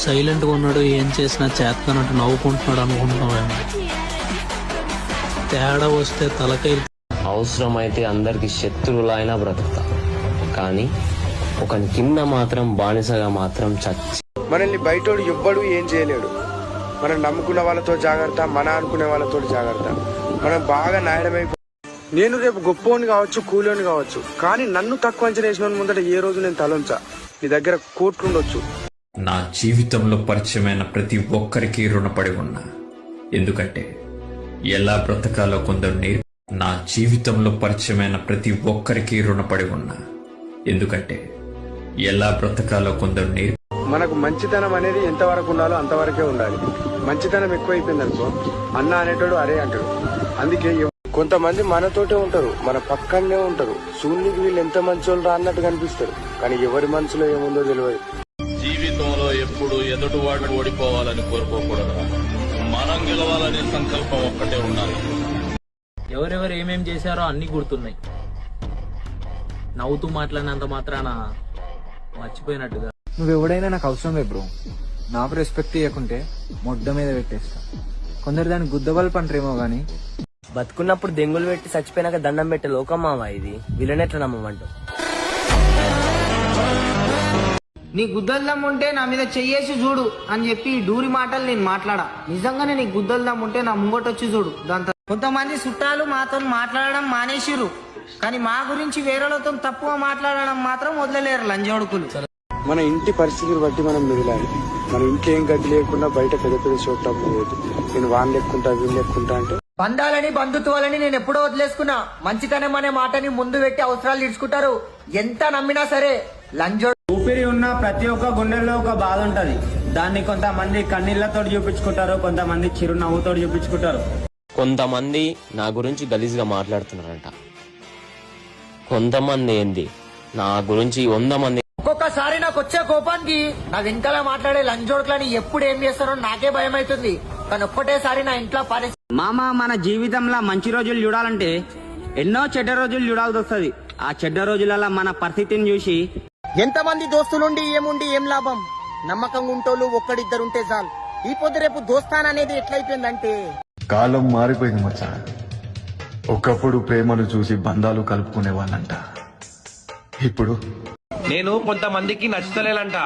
సైలెంట్గా ఉన్నాడు, ఏం చేసినా చేస్తానంటూ నవ్వుకుంటున్నాడు అనుకుంటున్నావేమో. తేడా వస్తే తలకై. అవసరమైతే అందరికి శత్రువులా అయినా బ్రతుకుతా, కానీ ఒకని కింద మాత్రం బానిసగా మాత్రం చచ్చి. మనల్ని బయటోడు ఎవ్వడు ఏం చేయలేడు. మనం నమ్ముకున్న వాళ్ళతో జాగ్రత్త, మన అనుకునే వాళ్ళతో జాగ్రత్త. మనం బాగా నాయడమైపో. నేను రేపు గొప్పోని కావచ్చు, కూలోని కావచ్చు, కానీ నన్ను తక్కువ అంచనా వేసిన ముందట ఏ రోజు నేను తలంచా. నీ దగ్గర కోట్లు ఉండొచ్చు. నా జీవితంలో పరిచయమైన ప్రతి ఒక్కరికి రుణపడి ఉన్నా, ఎందుకంటే ఎలా బ్రతకాలో కొందరు నా జీవితంలో పరిచయమైన ప్రతి ఒక్కరికి రుణపడి ఉన్నా, ఎందుకంటే ఎలా బ్రతకాలో కొందరు మనకు మంచితనం అనేది ఎంతవరకు ఉండాలో అంతవరకే ఉండాలి. మంచితనం ఎక్కువైపోయింది అనుకో, అన్న అనేటోడు అరే అంటాడు. అందుకే కొంతమంది మనతోటే ఉంటారు, మన పక్కనే ఉంటారు. శూన్యకి వీళ్ళు ఎంత మంచోళ్ళు రా అన్నట్టు కనిపిస్తారు, కానీ ఎవరి మనసులో ఏముందో తెలియదు. జీవితంలో ఎప్పుడు ఎదుటివాడు ఓడిపోవాలని కోరుకోకూడదు, మనం గెలవాలనే సంకల్పం ఒక్కటే ఉండాలి. ఎవరెవరు ఏమేం చేశారో అన్ని గుర్తున్నాయి. నవ్వుతూ మాట్లాడినంత మాత్రాన మర్చిపోయినట్టుగా. నువ్వెవడైనా నాకు అవసరం లేదు బ్రో. నాకు రెస్పెక్ట్ ఇవ్వకుంటే మొడ్డ మీద పెట్టేస్తా. కొందరు దాన్ని గుద్దబల్పు అంటారేమో గానీ, బతుకున్నప్పుడు దెంగులు పెట్టి చచ్చిపోయినాక దండం పెట్టే లోకమ్మావా ఇది? వీళ్ళనెట్లా నమ్మమంటావు? నీ గుద్దల్దం ఉంటే నా మీద చెయ్యేసి చూడు అని చెప్పి డూరి మాటలు నేను మాట్లాడా. నిజంగానే నీ గుద్దల్దం ఉంటే నా ముంగటొచ్చి చూడు. దాంతో కొంతమంది చుట్టాలు మాతో మాట్లాడడం మానేసిరు, కానీ మా గురించి వేరేలతో తప్పుగా మాట్లాడడం మాత్రం వదిలేరు లంజోడుకులు. మన ఇంటి పరిస్థితిని బట్టి మనం మిగిలాలి. మన ఇంట్లో ఏం గది లేకుండా బయట పెద్ద పెద్ద చోట్ల లేదు. నేను వాన్ లెక్కుంటా, వీళ్ళు లెక్కుంటా అంటే బంధాలని బంధుత్వాలని నేను ఎప్పుడో వదిలేసుకున్నా. మంచితనం అనే మాటని ముందు పెట్టి అవసరాలు తీర్చుకుంటారు. ఎంత నమ్మినా సరే లంజోడు. ఊపిరి ఉన్న ప్రతి ఒక్క గుండెల్లో ఒక బాధ ఉంటది. దాన్ని కొంతమంది కన్నీళ్లతో చూపించుకుంటారు, కొంతమంది చిరునవ్వుతో చూపించుకుంటారు. కొంతమంది నా గురించి గలీజ్గా మాట్లాడుతున్నారంట, కొంతమంది ఏంది నా గురించి 100 మంది. ఒక్కొక్కసారి నాకు వచ్చే కోపానికి నా వెనకాల మాట్లాడే లంజోడుకులని ఎప్పుడు ఏం చేస్తారో నాకే భయం అవుతుంది. కానీ ఒక్కటేసారి నా ఇంట్లో మామ, మన జీవితంలో మంచి రోజులు చూడాలంటే ఎన్నో చెడ్డ రోజులు చూడాల్సి వస్తుంది. ఆ చెడ్డ రోజులలో మన పరిస్థితిని చూసి ఎంతమంది దోస్తులుండి ఏముండి ఏం లాభం? నమ్మకం ఉంటోళ్ళు ఒక్కడిద్దరుంటే చాలు. ఈ పొద్దు రేపు దోస్తాన్ అనేది ఎట్లయిపోయిందంటే, కాలం మారిపోయింది మచ్చా. ఒకప్పుడు ప్రేమను చూసి బంధాలు కలుపుకునే వాళ్ళంట, ఇప్పుడు నేను కొంతమందికి నచ్చుతలేనంట.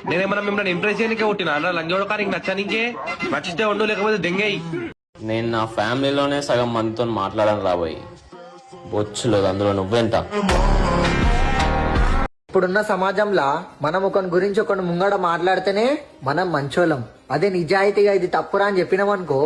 నేనేమన్నా మిమ్మల్ని ఇంప్రెస్ చేయనికే పుట్టినా? లంజోడకానికి నచ్చనికే. నచ్చితే ఉండు, లేకపోతే దెంగేయి. నేను నా ఫ్యామిలీలోనే సగం మందితో మాట్లాడని రాబోయి బొచ్చులేదు, అందులో నువ్వెంత. ఇప్పుడున్న సమాజంలో మనం ఒకరి గురించి ఒకరి ముంగడ మాట్లాడితేనే మనం మంచోళ్ళం. అదే నిజాయితీగా ఇది తప్పురా అని చెప్పినామనుకో,